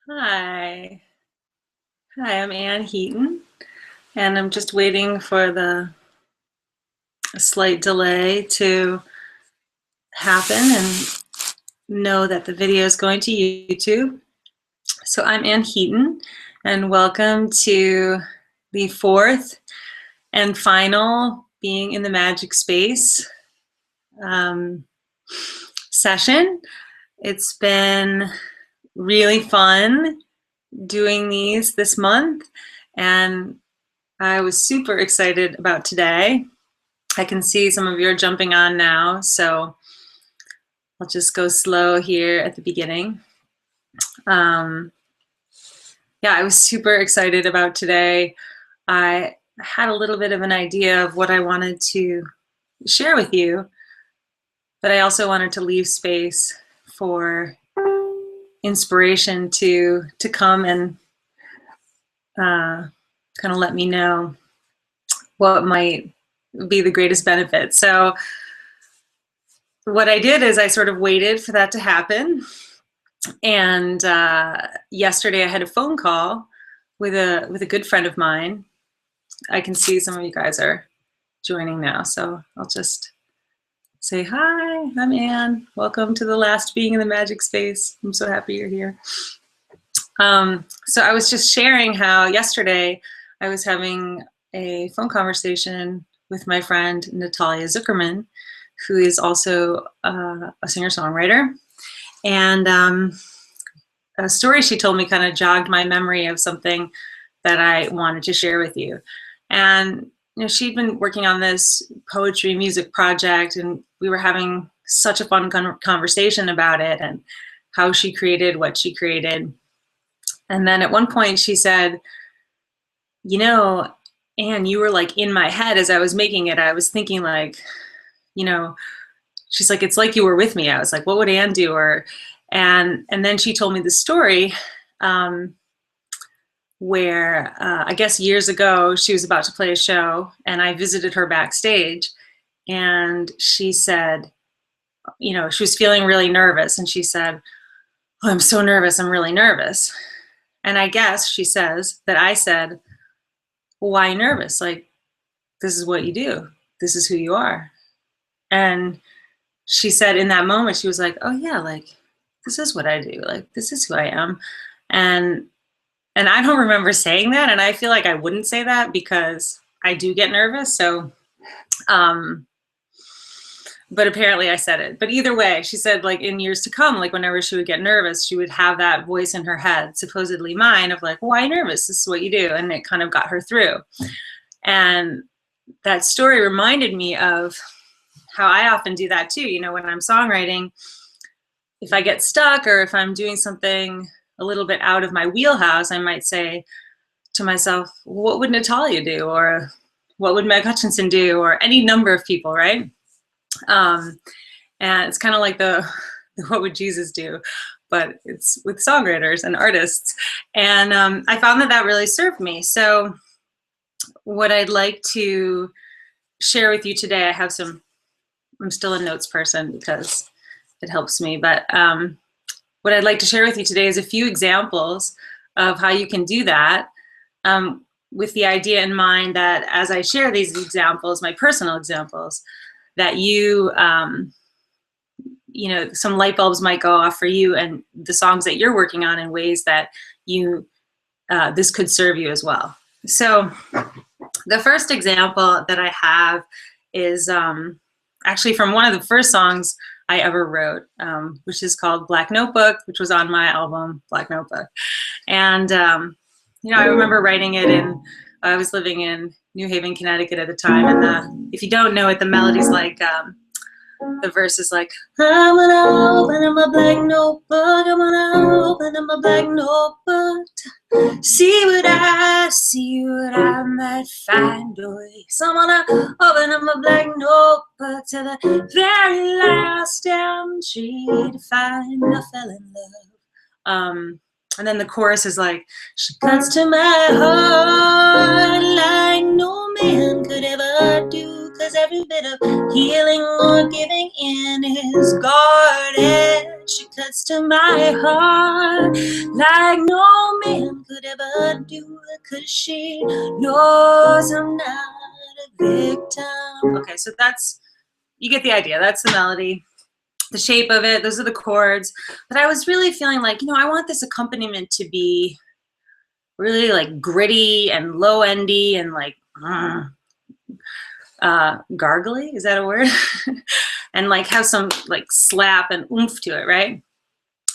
Hi. Hi, I'm Ann Heaton, and I'm just waiting for the a slight delay to happen and know that the video is going to YouTube. So I'm Ann Heaton, and welcome to the fourth and final Being in the Magic Space um, session. It's been really fun doing these this month, and I was super excited about today. I can see some of you are jumping on now, so I'll just go slow here at the beginning. Um, yeah, I was super excited about today. I had a little bit of an idea of what I wanted to share with you, but I also wanted to leave space for inspiration to come and kind of let me know what might be the greatest benefit. So what I did is I sort of waited for that to happen. And yesterday I had a phone call with a good friend of mine. I can see some of you guys are joining now, so I'll just say hi. I'm Ann. Welcome to the last Being in the Magic Space. I'm so happy you're here. So I was just sharing how yesterday I was having a phone conversation with my friend Natalia Zuckerman, who is also a singer-songwriter. And a story she told me kind of jogged my memory of something that I wanted to share with you. And she'd been working on this poetry music project, and we were having such a fun conversation about it and how she created what she created. And then at one point she said, Anne, you were like in my head as I was making it. I was thinking like, she's like, it's like you were with me. I was like, what would Anne do? And then she told me the story where I guess years ago she was about to play a show, and I visited her backstage, and she said, she was feeling really nervous, and she said, oh, I'm so nervous. I'm really nervous. And I guess she says that I said, well, why nervous? Like, this is what you do. This is who you are. And she said in that moment, she was like, oh yeah, like, this is what I do. Like, this is who I am. And I don't remember saying that. And I feel like I wouldn't say that because I do get nervous. So, but apparently I said it. But either way, she said like in years to come, like whenever she would get nervous, she would have that voice in her head, supposedly mine, of like, why nervous? This is what you do. And it kind of got her through. And that story reminded me of how I often do that too. When I'm songwriting, if I get stuck or if I'm doing something a little bit out of my wheelhouse, I might say to myself, what would Natalia do? Or what would Meg Hutchinson do? Or any number of people, right? And it's kind of like the what would Jesus do? But it's with songwriters and artists. And I found that really served me. So what I'd like to share with you today, I'm still a notes person because it helps me, but what I'd like to share with you today is a few examples of how you can do that, with the idea in mind that as I share these examples, my personal examples, that some light bulbs might go off for you and the songs that you're working on in ways that this could serve you as well. So the first example that I have is actually from one of the first songs I ever wrote, which is called Black Notebook, which was on my album, Black Notebook. And, I remember writing it I was living in New Haven, Connecticut at the time. And if you don't know it, the melody's like, the verse is like, I'm gonna open up my black notebook, I'm gonna open up my black notebook, see what I might find. So I'm gonna open up my black notebook to the very last entry to find I fell in love. And then the chorus is like, she cuts to my heart like no man could ever do, 'cause every bit of healing or giving in is guarded. She cuts words to my heart like no man could ever do, 'cause she knows I'm not a victim. Okay, so that's, you get the idea. That's the melody, the shape of it. Those are the chords. But I was really feeling like, I want this accompaniment to be really like gritty and low endy and like gargly, is that a word? And like have some like slap and oomph to it, right?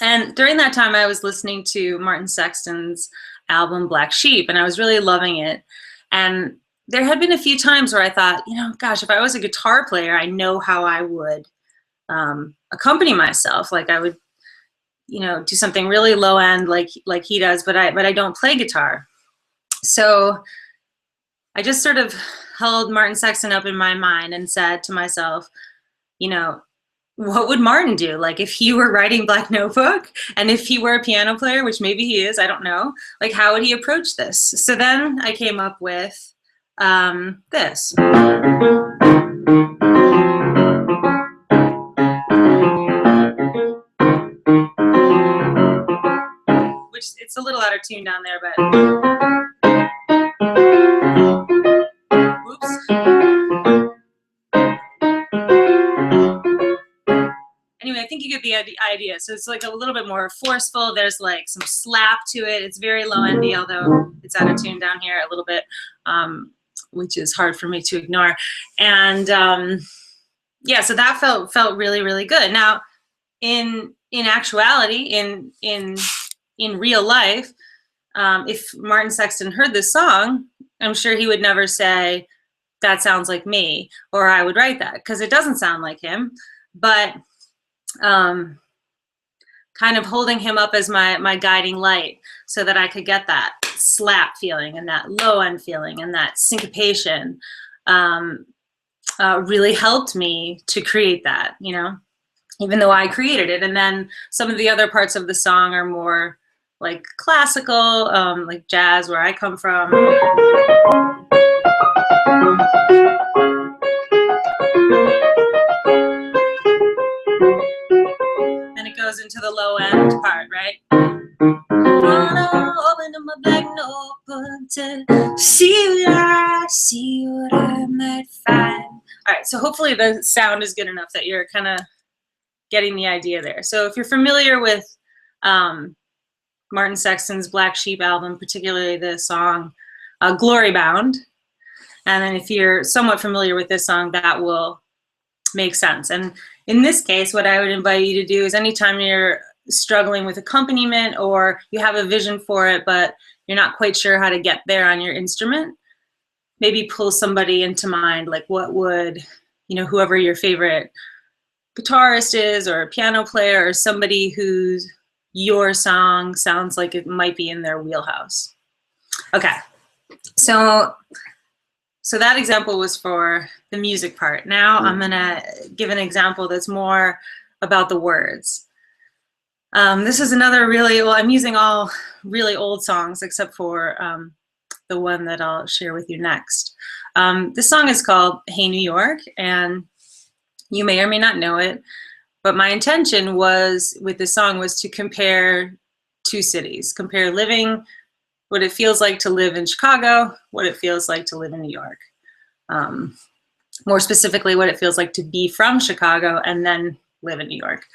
And during that time I was listening to Martin Sexton's album Black Sheep, and I was really loving it. And there had been a few times where I thought, gosh, if I was a guitar player, I know how I would accompany myself. Like I would, do something really low end like he does, but I don't play guitar. So I just sort of held Martin Sexton up in my mind and said to myself, what would Martin do? Like if he were writing Black Notebook and if he were a piano player, which maybe he is, I don't know, like how would he approach this? So then I came up with this. Which it's a little out of tune down there, but oops. Anyway, I think you get the idea. So it's like a little bit more forceful. There's like some slap to it. It's very low endy, although it's out of tune down here a little bit, which is hard for me to ignore. And yeah, so that felt really, really good. Now, in actuality, in real life, if Martin Sexton heard this song, I'm sure he would never say, that sounds like me, or I would write that, because it doesn't sound like him. But kind of holding him up as my guiding light so that I could get that slap feeling and that low end feeling and that syncopation really helped me to create that, even though I created it. And then some of the other parts of the song are more like classical, like jazz, where I come from. And it goes into the low end part, right? Open up my black notebook to see what I might find. All right, so hopefully the sound is good enough that you're kind of getting the idea there. So if you're familiar with Martin Sexton's Black Sheep album, particularly the song Glory Bound, and then if you're somewhat familiar with this song, that will make sense. And in this case, what I would invite you to do is anytime you're struggling with accompaniment or you have a vision for it, but you're not quite sure how to get there on your instrument, maybe pull somebody into mind, like what would, whoever your favorite guitarist is or a piano player or somebody whose your song sounds like it might be in their wheelhouse. Okay, so that example was for the music part. Now I'm gonna give an example that's more about the words. This is another I'm using all really old songs except for the one that I'll share with you next. This song is called Hey New York, and you may or may not know it, but my intention with this song was to compare two cities, compare what it feels like to live in Chicago, what it feels like to live in New York. More specifically, what it feels like to be from Chicago and then live in New York.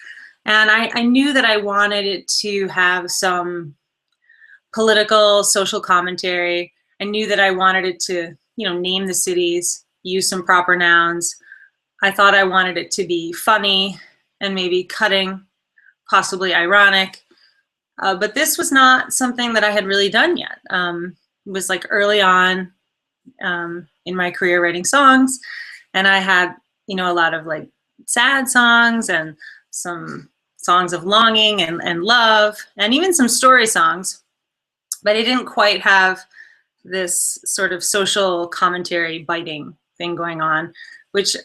And I knew that I wanted it to have some political, social commentary. I knew that I wanted it to, name the cities, use some proper nouns. I thought I wanted it to be funny and maybe cutting, possibly ironic. But this was not something that I had really done yet. It was like early on in my career writing songs, and I had, a lot of like sad songs and some songs of longing and love, and even some story songs, but it didn't quite have this sort of social commentary biting thing going on, which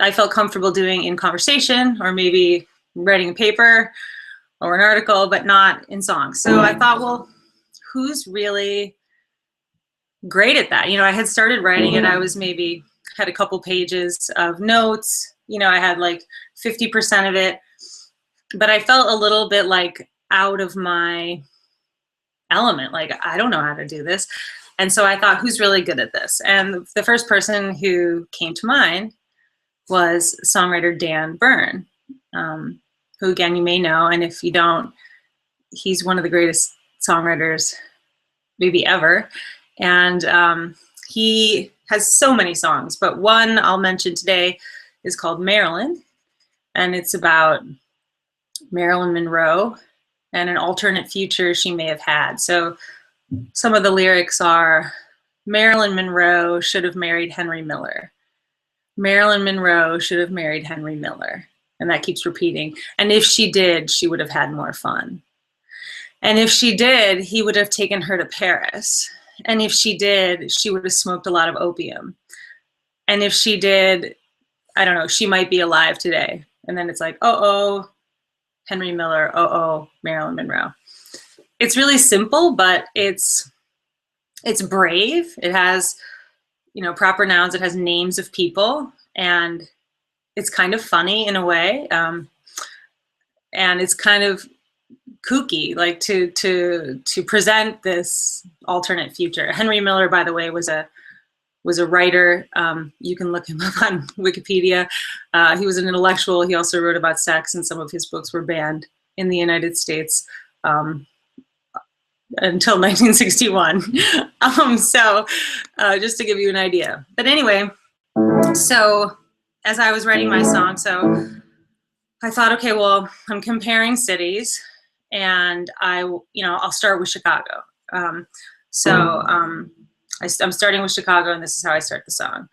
I felt comfortable doing in conversation or maybe writing a paper or an article, but not in songs. So I thought, well, who's really great at that? I had started writing it. I was maybe had a couple pages of notes. I had like 50% of it but I felt a little bit like out of my element. Like, I don't know how to do this. And so I thought, who's really good at this? And the first person who came to mind was songwriter Dan Byrne, who again, you may know. And if you don't, he's one of the greatest songwriters maybe ever. And he has so many songs, but one I'll mention today is called Maryland. And it's about Marilyn Monroe and an alternate future she may have had. So some of the lyrics are, Marilyn Monroe should have married Henry Miller. Marilyn Monroe should have married Henry Miller. And that keeps repeating. And if she did, she would have had more fun. And if she did, he would have taken her to Paris. And if she did, she would have smoked a lot of opium. And if she did, I don't know, she might be alive today. And then it's like, oh, Henry Miller, oh, Marilyn Monroe. It's really simple, but it's brave. It has, proper nouns. It has names of people, and it's kind of funny in a way. And it's kind of kooky, like to present this alternate future. Henry Miller, by the way, was a writer. You can look him up on Wikipedia. He was an intellectual. He also wrote about sex, and some of his books were banned in the United States until 1961. So just to give you an idea. But anyway, so as I was writing my song, so I thought, okay, well, I'm comparing cities, and I'll start with Chicago. I'm starting with Chicago, and this is how I start the song.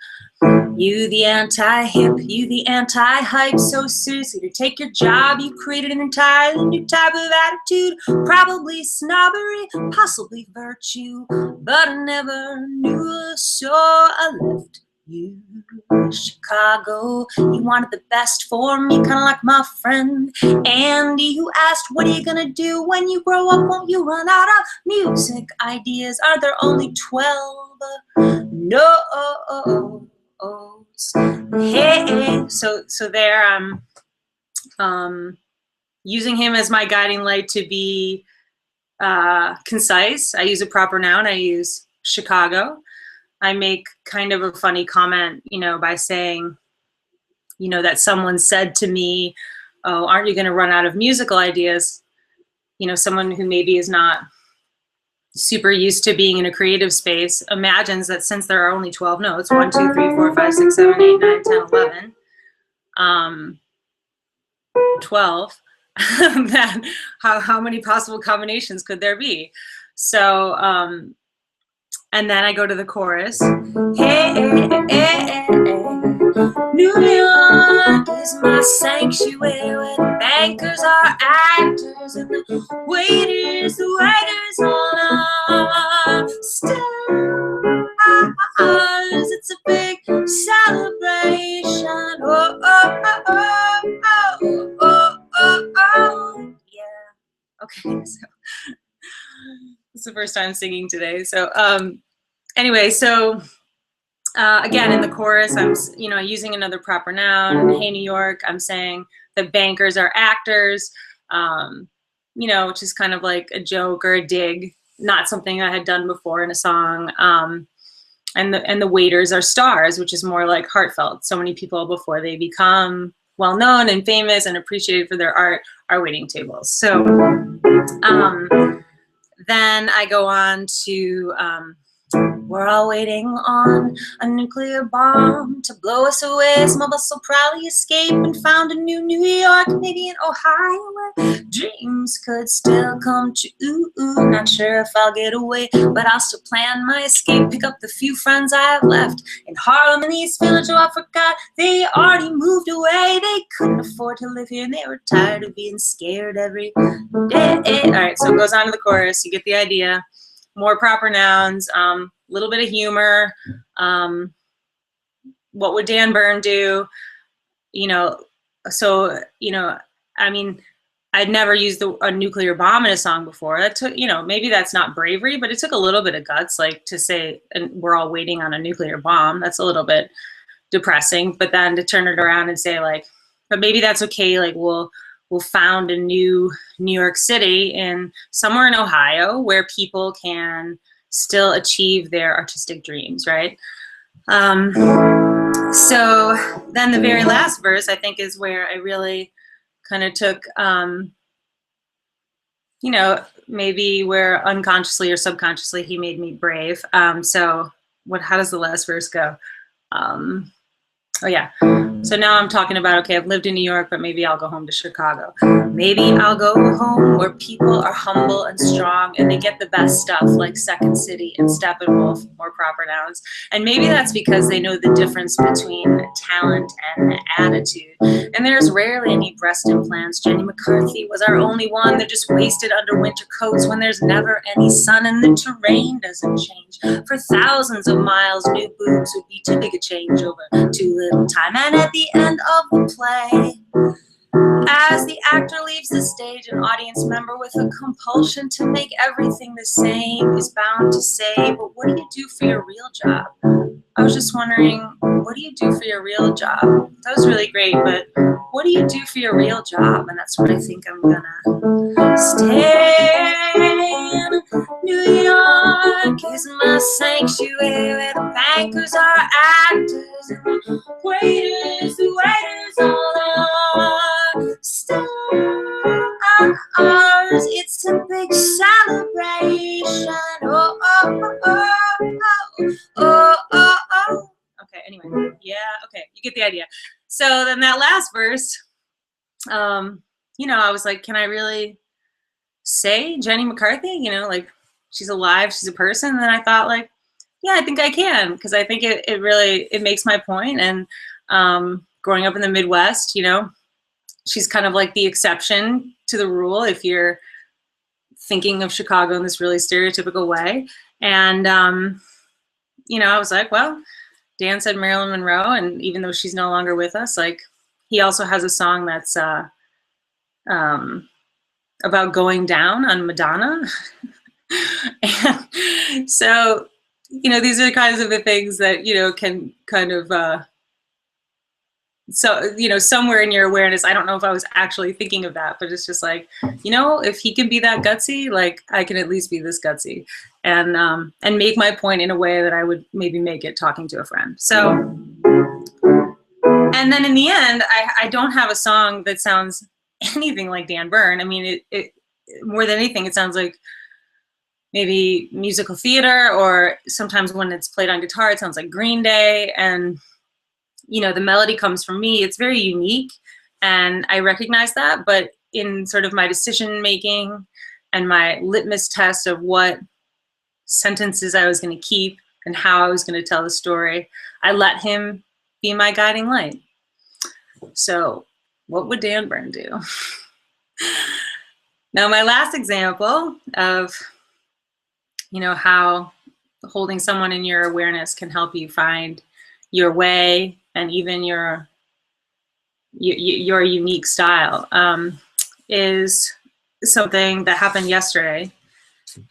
You the anti-hip, you the anti-hype, so seriously to take your job, you created an entirely new type of attitude, probably snobbery, possibly virtue, but I never knew, so I left you. Chicago, you wanted the best for me, kind of like my friend Andy, who asked, what are you gonna do when you grow up? Won't you run out of music ideas? Are there only 12? No. Hey, so there I'm using him as my guiding light to be concise. I use a proper noun. I use Chicago. I make kind of a funny comment, by saying, that someone said to me, oh, aren't you going to run out of musical ideas? Someone who maybe is not super used to being in a creative space imagines that since there are only 12 notes, 1, 2, 3, 4, 5, 6, 7, 8, 9, 10, 11, 12, then how many possible combinations could there be? So, and then I go to the chorus. Hey, New York is my sanctuary, where the bankers are actors and the waiters on our stairs. It's a big celebration. Oh. Yeah. Okay, so it's the first time singing today. So anyway, so again, in the chorus, I'm using another proper noun. Hey, New York. I'm saying the bankers are actors, which is kind of like a joke or a dig, not something I had done before in a song. And the waiters are stars, which is more like heartfelt. So many people, before they become well-known and famous and appreciated for their art, are waiting tables. So then I go on to, we're all waiting on a nuclear bomb to blow us away. Some of us will probably escape and found a new New York, maybe in Ohio, where dreams could still come true. Not sure if I'll get away, but I'll still plan my escape. Pick up the few friends I have left in Harlem and East Village. Oh, I forgot they already moved away. They couldn't afford to live here, and they were tired of being scared every day. All right, so it goes on to the chorus. You get the idea. More proper nouns, little bit of humor. What would Dan Byrne do? So, I mean, I'd never used a nuclear bomb in a song before. That took, maybe that's not bravery, but it took a little bit of guts, like to say, and we're all waiting on a nuclear bomb. That's a little bit depressing. But then to turn it around and say, like, but maybe that's okay. Like, we'll will found a new New York City in somewhere in Ohio where people can still achieve their artistic dreams, right? So then the very last verse, I think, is where I really kind of took, you know, maybe where unconsciously or subconsciously he made me brave. So how does the last verse go? Oh yeah. So now I'm talking about, okay, I've lived in New York, but maybe I'll go home to Chicago. Maybe I'll go home where people are humble and strong and they get the best stuff like Second City and Steppenwolf, more proper nouns. And maybe that's because they know the difference between talent and attitude. And there's rarely any breast implants. Jenny McCarthy was our only one. They're just wasted under winter coats when there's never any sun and the terrain doesn't change. For thousands of miles, new boobs would be too big a change over too little time. And at the end of the play, as the actor leaves the stage, an audience member with a compulsion to make everything the same is bound to say, but what do you do for your real job? I was just wondering, what do you do for your real job? That was really great, but what do you do for your real job? And that's what I think I'm gonna stay in. New York is my sanctuary where the bankers are actors and the waiters all are stars. It's a big celebration. Oh, oh, oh, oh, oh, oh, oh. Okay, anyway, yeah, okay, you get the idea. So then that last verse, you know, I was like, can I really say Jenny McCarthy? You know, like, she's alive, she's a person. And then I thought, like, yeah, I think I can, because I think it really makes my point. And growing up in the Midwest, you know, she's kind of like the exception to the rule if you're thinking of Chicago in this really stereotypical way. And, you know, I was like, well, Dan said Marilyn Monroe, and even though she's no longer with us, like, he also has a song that's about going down on Madonna. And so, you know, these are kinds of the things that, you know, can kind of, so, you know, somewhere in your awareness, I don't know if I was actually thinking of that, but it's just like, you know, if he can be that gutsy, like, I can at least be this gutsy, and make my point in a way that I would maybe make it talking to a friend. So, and then in the end, I don't have a song that sounds anything like Dan Byrne. I mean, it more than anything, it sounds like maybe musical theater, or sometimes when it's played on guitar, it sounds like Green Day. And, you know, the melody comes from me. It's very unique, and I recognize that. But in sort of my decision making and my litmus test of what sentences I was going to keep and how I was going to tell the story, I let him be my guiding light. So what would Dan Byrne do? Now, my last example of, you know, how holding someone in your awareness can help you find your way and even your unique style is something that happened yesterday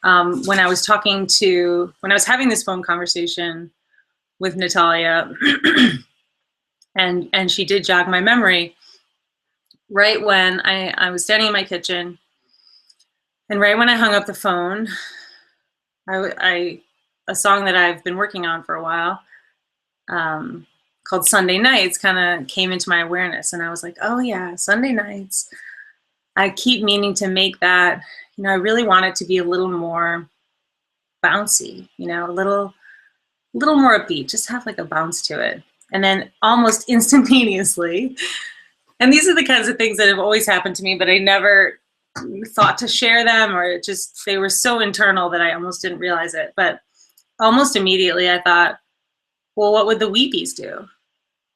when I was having this phone conversation with Natalia, and she did jog my memory right when I was standing in my kitchen, and right when I hung up the phone, a song that I've been working on for a while, called Sunday Nights, kind of came into my awareness. And I was like, oh yeah, Sunday Nights. I keep meaning to make that, you know, I really want it to be a little more bouncy, you know, a little more upbeat, just have like a bounce to it. And then almost instantaneously, and these are the kinds of things that have always happened to me, but I never thought to share them, or they were so internal that I almost didn't realize it. But almost immediately I thought, well, what would the Weepies do?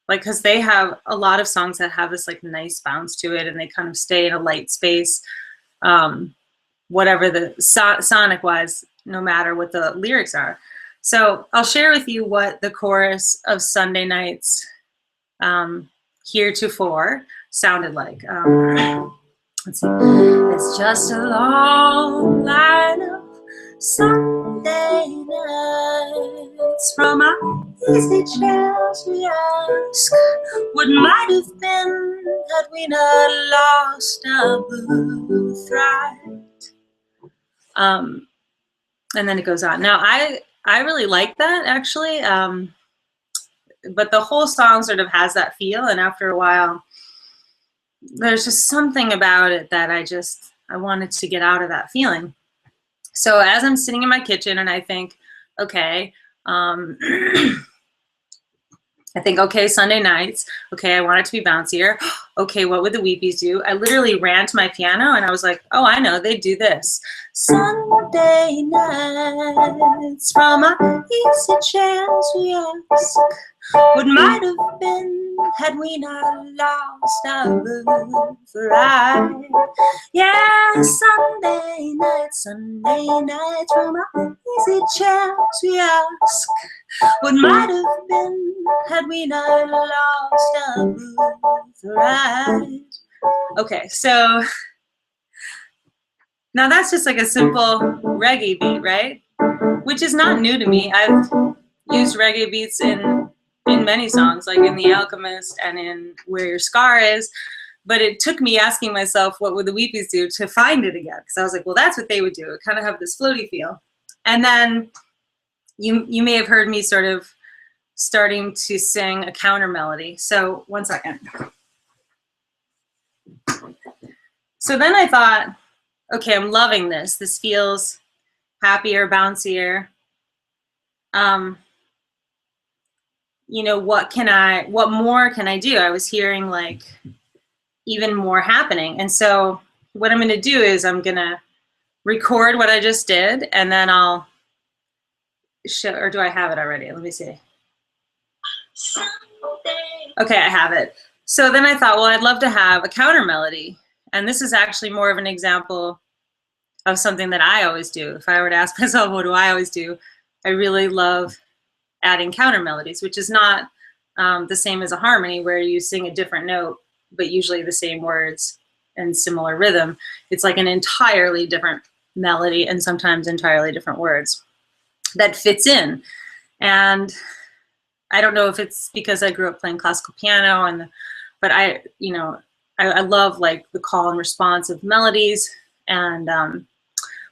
Like, because they have a lot of songs that have this like nice bounce to it, and they kind of stay in a light space, whatever the sonic wise, no matter what the lyrics are. So I'll share with you what the chorus of Sunday Nights heretofore sounded like. Let's see. It's just a long line of Sunday nights nights from our easy chairs we ask what might have been had we not lost our birthright. And then it goes on. Now, I really like that, actually, but the whole song sort of has that feel, and after a while, there's just something about it that I wanted to get out of that feeling. So as I'm sitting in my kitchen and I think, okay, okay, Sunday nights. Okay, I want it to be bouncier. Okay, what would the Weepies do? I literally ran to my piano and I was like, oh, I know, they do this. Sunday nights from our easy chairs we ask what might have been had we not lost our birthright. Yeah, Sunday nights from our easy chairs we ask what might have been had we not lost our birthright. Okay, so now that's just like a simple reggae beat, right? Which is not new to me. I've used reggae beats in many songs, like in The Alchemist and in Where Your Scar Is. But it took me asking myself, what would the Weepies do, to find it again? Because I was like, well, that's what they would do. It kind of have this floaty feel. And then you may have heard me sort of starting to sing a counter melody. So one second. So then I thought, okay, I'm loving this. This feels happier, bouncier. You know, what more can I do? I was hearing like even more happening. And so what I'm gonna do is I'm gonna record what I just did, and then I'll show, or do I have it already? Let me see. Okay, I have it. So then I thought, well, I'd love to have a counter melody. And this is actually more of an example of something that I always do. If I were to ask myself, what do I always do? I really love adding counter melodies, which is not the same as a harmony where you sing a different note, but usually the same words and similar rhythm. It's like an entirely different melody and sometimes entirely different words that fits in. And I don't know if it's because I grew up playing classical piano, but I love like the call and response of melodies. And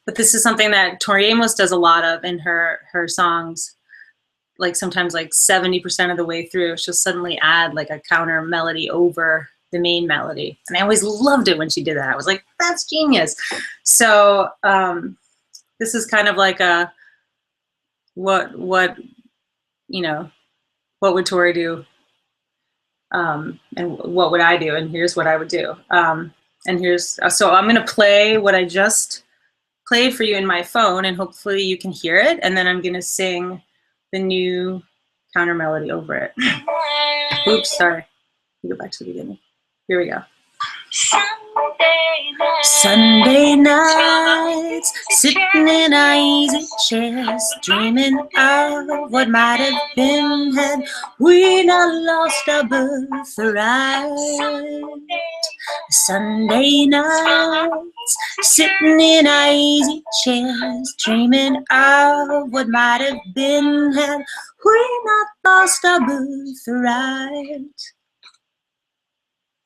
but this is something that Tori Amos does a lot of in her songs. Like sometimes like 70% of the way through, she'll suddenly add like a counter melody over the main melody. And I always loved it when she did that. I was like, that's genius. So this is kind of like a, what would Tori do? And what would I do? And here's what I would do. So I'm gonna play what I just played for you in my phone, and hopefully you can hear it. And then I'm gonna sing the new counter melody over it. Oops, sorry. Go back to the beginning. Here we go. Sunday nights, sitting in our easy chairs, dreaming of what might have been had we not lost our birthright. Sunday nights, sitting in our easy chairs, dreaming of what might have been had we not lost our birthright.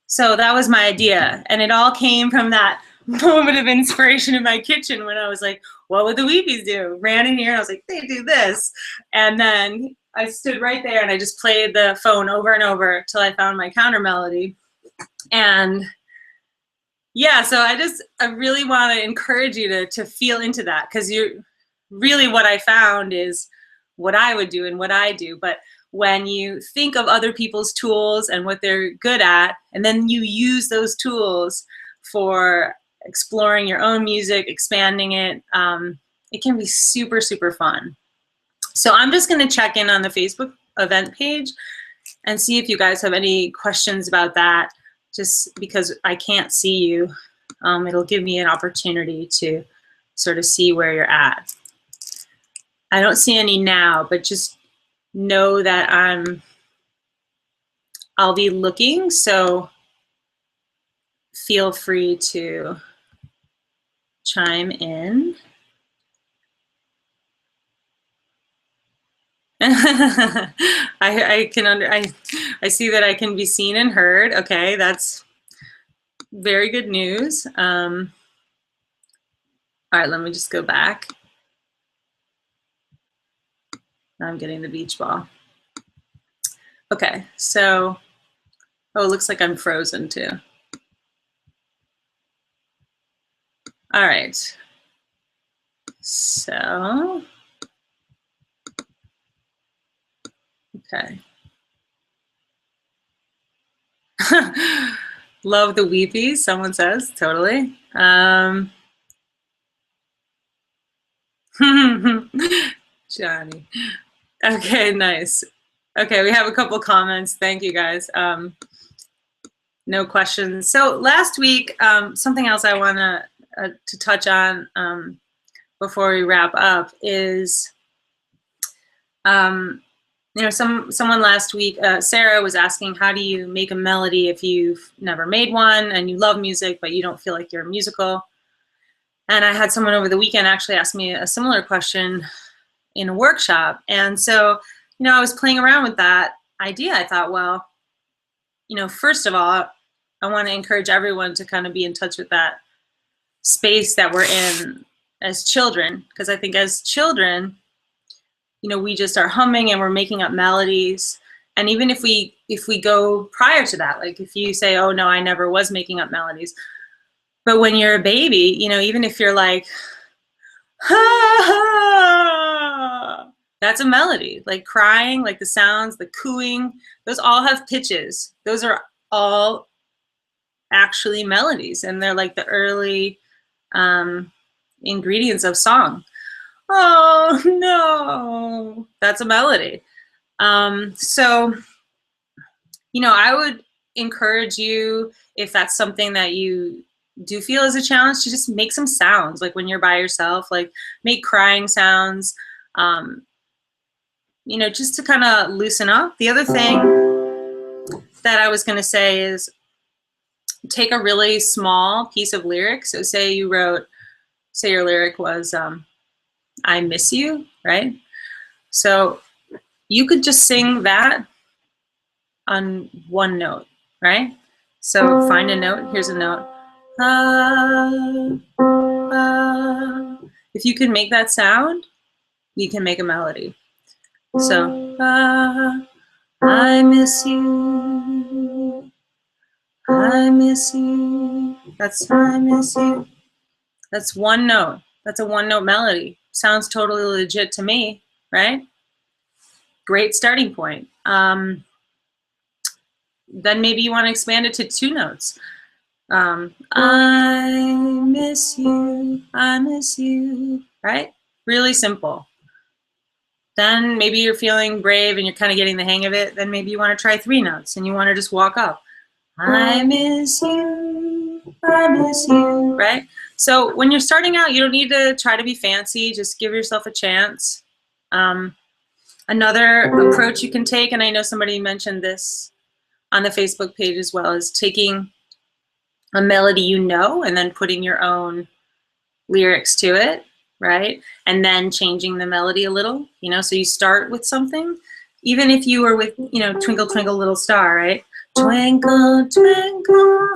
So that was my idea, and it all came from that moment of inspiration in my kitchen when I was like, what would the Weepies do? Ran in here and I was like, they do this. And then I stood right there and I just played the phone over and over till I found my counter melody. And yeah, so I really want to encourage you to feel into that, because really what I found is what I would do and what I do. But when you think of other people's tools and what they're good at, and then you use those tools for exploring your own music, expanding it, it can be super, super fun. So I'm just going to check in on the Facebook event page and see if you guys have any questions about that, just because I can't see you. It'll give me an opportunity to sort of see where you're at. I don't see any now, but just know that I'll be looking, so feel free to chime in. I see that I can be seen and heard. Okay, that's very good news. All right, let me just go back. I'm getting the beach ball. Okay, so, oh, it looks like I'm frozen too. All right, so, okay. Love the weepies, someone says, totally. Johnny. Okay, nice. Okay, we have a couple comments. Thank you guys. No questions. So last week, something else I want to touch on before we wrap up is, you know, someone last week, Sarah was asking, how do you make a melody if you've never made one and you love music, but you don't feel like you're musical? And I had someone over the weekend actually ask me a similar question in a workshop. And so, you know, I was playing around with that idea. I thought, well, you know, first of all, I want to encourage everyone to kind of be in touch with that space that we're in as children, because I think as children, you know, we just are humming and we're making up melodies. And even if we go prior to that, like if you say, oh no, I never was making up melodies, but when you're a baby, you know, even if you're like, ah, that's a melody. Like crying, like the sounds, the cooing, those all have pitches. Those are all actually melodies, and they're like the early ingredients of song. Oh no, that's a melody. So, you know, I would encourage you, if that's something that you do feel is a challenge, to just make some sounds. Like when you're by yourself, like make crying sounds, you know, just to kind of loosen up. The other thing that I was going to say is take a really small piece of lyric. So say you wrote, say your lyric was, I miss you, right? So you could just sing that on one note, right? So find a note, here's a note. If you can make that sound, you can make a melody. So, I miss you, I miss you, that's I miss you. That's one note. That's a one note melody. Sounds totally legit to me, right? Great starting point. Then maybe you want to expand it to two notes. I miss you, right? Really simple. Then maybe you're feeling brave and you're kind of getting the hang of it. Then maybe you want to try three notes and you want to just walk up. I miss you, right? So when you're starting out, you don't need to try to be fancy. Just give yourself a chance. Another approach you can take, and I know somebody mentioned this on the Facebook page as well, is taking a melody you know and then putting your own lyrics to it, right? And then changing the melody a little, you know, so you start with something, even if you were with, you know, Twinkle, Twinkle, Little Star, right? Twinkle, twinkle,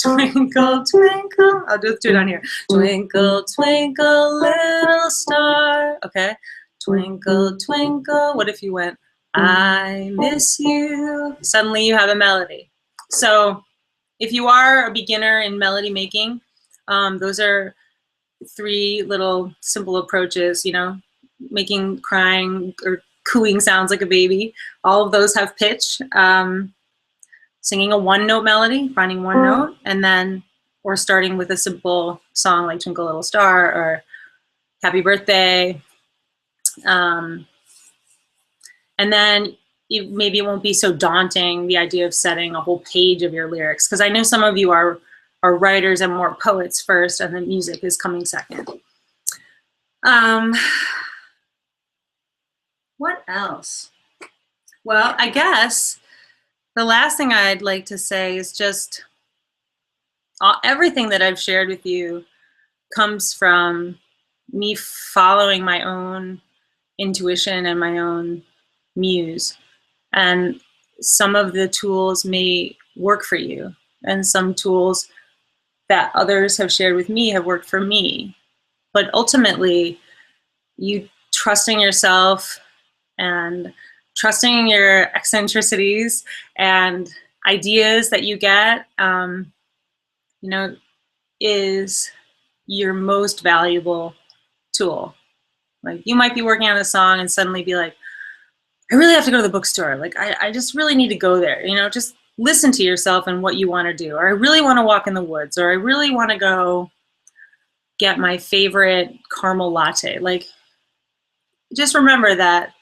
twinkle, twinkle. I'll just do it on here. Twinkle, twinkle, little star. Okay. Twinkle, twinkle. What if you went, I miss you? Suddenly you have a melody. So if you are a beginner in melody making, those are three little simple approaches, you know, making crying or cooing sounds like a baby. All of those have pitch. Singing a one note melody, finding one note, and then, or starting with a simple song like Twinkle Little Star or Happy Birthday. And then maybe it won't be so daunting, the idea of setting a whole page of your lyrics, because I know some of you are writers and more poets first, and then music is coming second. What else? Well, I guess the last thing I'd like to say is just everything that I've shared with you comes from me following my own intuition and my own muse. And some of the tools may work for you, and some tools that others have shared with me have worked for me. But ultimately, you trusting yourself and trusting your eccentricities and ideas that you get, you know, is your most valuable tool. Like, you might be working on a song and suddenly be like, I really have to go to the bookstore. Like, I just really need to go there. You know, just listen to yourself and what you want to do. Or I really want to walk in the woods. Or I really want to go get my favorite caramel latte. Like, just remember that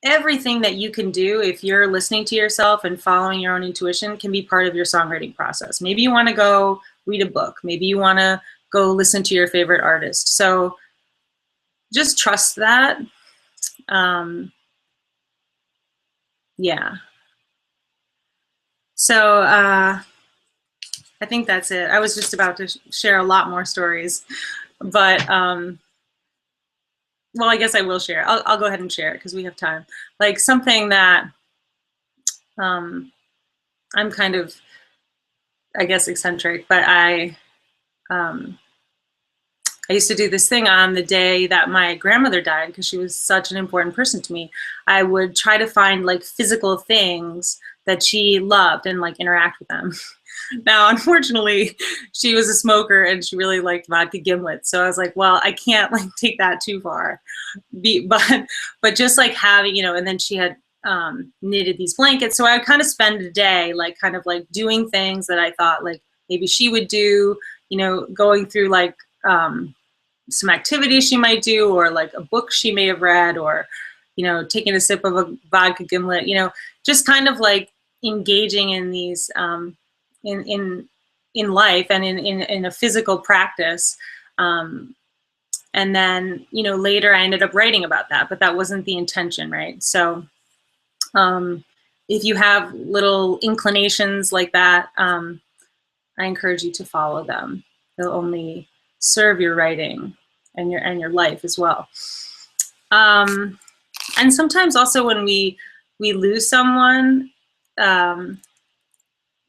everything that you can do, if you're listening to yourself and following your own intuition, can be part of your songwriting process. Maybe you want to go read a book. Maybe you want to go listen to your favorite artist. So just trust that. Yeah. So I think that's it. I was just about to share a lot more stories, but well, I guess I will share. I'll go ahead and share it because we have time. Like, something that I'm kind of, I guess, eccentric, but I used to do this thing on the day that my grandmother died, because she was such an important person to me. I would try to find like physical things that she loved and like interact with them. Now, unfortunately, she was a smoker and she really liked vodka gimlets. So I was like, well, I can't like take that too far. But just like having, you know, and then she had knitted these blankets. So I would kind of spend a day like kind of like doing things that I thought like maybe she would do, you know, going through like some activities she might do, or like a book she may have read, or, you know, taking a sip of a vodka gimlet, you know, just kind of like engaging in these in life and in a physical practice. And then, you know, later I ended up writing about that, but that wasn't the intention, right? So if you have little inclinations like that, I encourage you to follow them. They'll only serve your writing and your life as well. And sometimes also when we lose someone,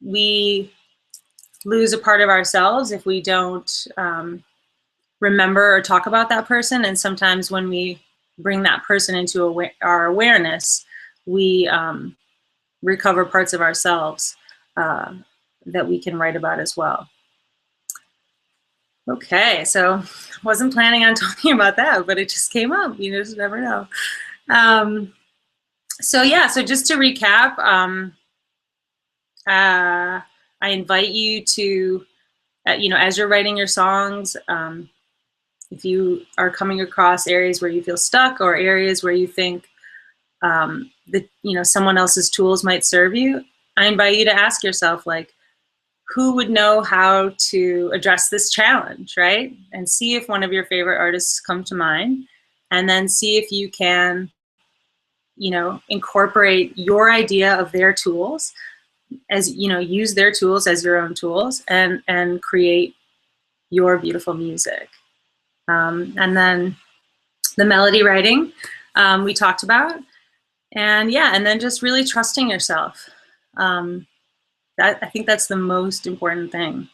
we lose a part of ourselves if we don't remember or talk about that person. And sometimes when we bring that person into our awareness, we recover parts of ourselves that we can write about as well. Okay, so wasn't planning on talking about that, but it just came up. You just never know. So yeah, so just to recap, I invite you to, you know, as you're writing your songs, if you are coming across areas where you feel stuck, or areas where you think that, you know, someone else's tools might serve you, I invite you to ask yourself, like, who would know how to address this challenge, right? And see if one of your favorite artists come to mind, and then see if you can, you know, incorporate your idea of their tools, as, you know, use their tools as your own tools, and create your beautiful music. And then the melody writing we talked about, and yeah, and then just really trusting yourself. I think that's the most important thing.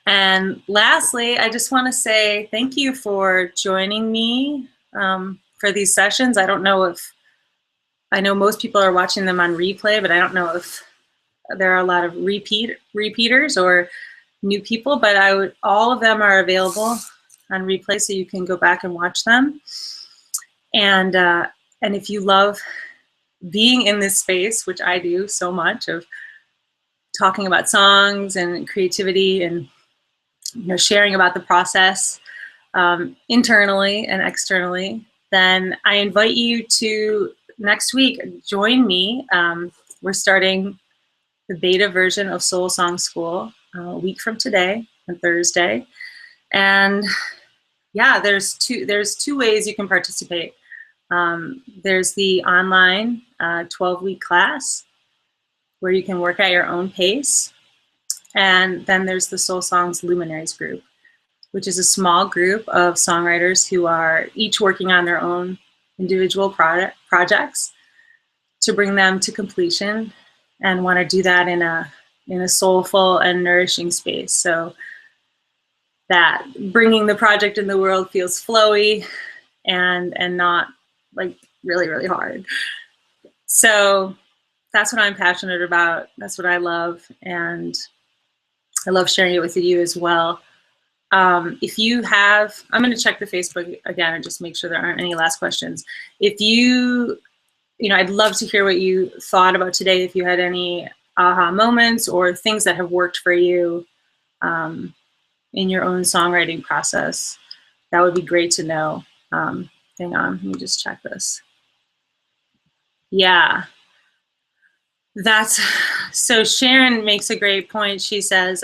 And lastly, I just want to say thank you for joining me for these sessions. I know most people are watching them on replay, but I don't know if there are a lot of repeaters or new people, but all of them are available on replay, so you can go back and watch them. And if you love being in this space, which I do so much, of talking about songs and creativity, and, you know, sharing about the process internally and externally, then I invite you to next week join me. We're starting the beta version of Soul Song School a week from today, on Thursday. And yeah, there's two ways you can participate. There's the online 12-week class where you can work at your own pace. And then there's the Soul Songs Luminaries group, which is a small group of songwriters who are each working on their own individual projects to bring them to completion, and want to do that in a soulful and nourishing space, so that bringing the project in the world feels flowy and not like really, really hard. So that's what I'm passionate about. That's what I love, and I love sharing it with you as well. If you have, I'm going to check the Facebook again and just make sure there aren't any last questions. If you know, I'd love to hear what you thought about today. If you had any aha moments or things that have worked for you in your own songwriting process, that would be great to know. Hang on, let me just check this. Yeah, that's, so Sharon makes a great point. She says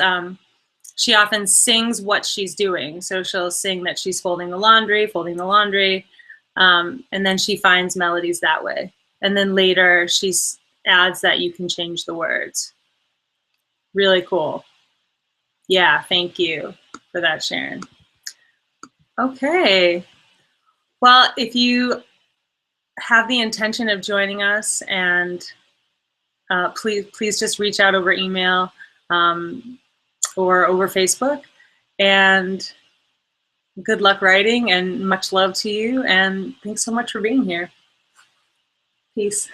she often sings what she's doing. So she'll sing that she's folding the laundry, and then she finds melodies that way. And then later she adds that you can change the words. Really cool. Yeah, thank you for that, Sharon. Okay. Well, if you have the intention of joining us, and please just reach out over email or over Facebook. And good luck writing, and much love to you. And thanks so much for being here. Peace.